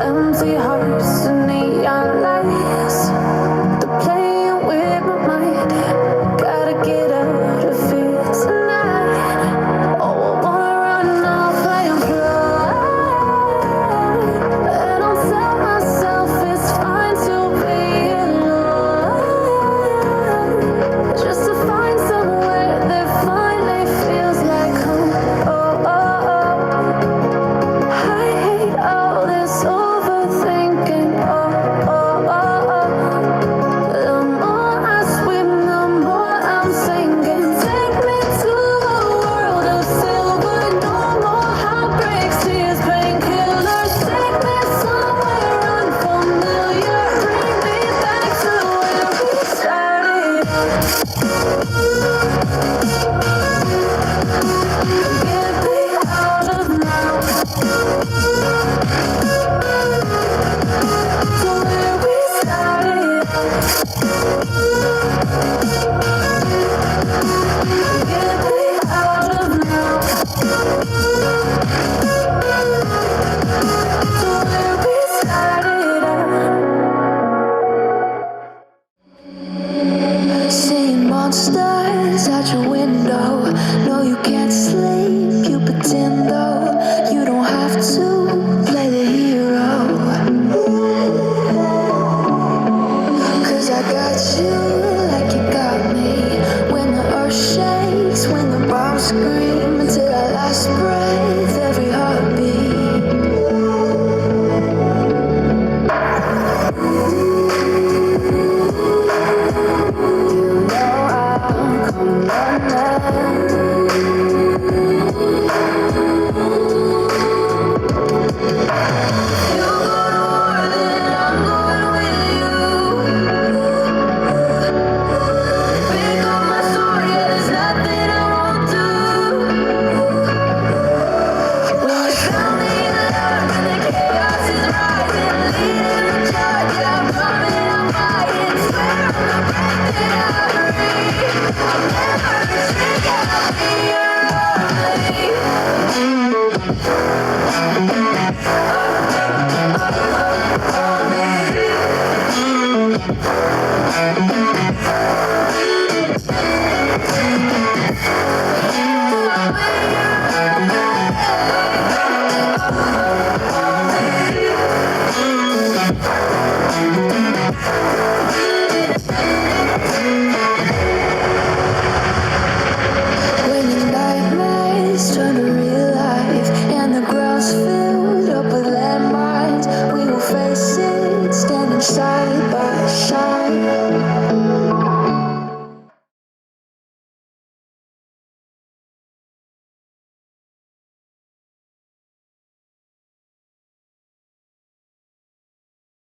Empty hearts and neon lights, they're playing with my mind. Gotta get out of here tonight. Oh, I wanna run off and fly. And I'll tell myself it's fine to be alone, just to find somewhere that finally feels like home. Oh, oh, oh. I hate all this overthinking. Oh, oh, oh, oh. The more I swim, the more I'm sinking. Take me to a world of silver. No more heartbreaks, tears, painkillers. Take me somewhere unfamiliar. Bring me back to where we started. Get me out of now. To where we started. Get me out of now. To where we started. Seeing monsters out your window. No, you can't sleep. You pretend though you don't have to play the hero. 'Cause I got you like you got me. When the earth shakes, when the bombs scream, until our last breath, every heartbeat. You know I'll come running.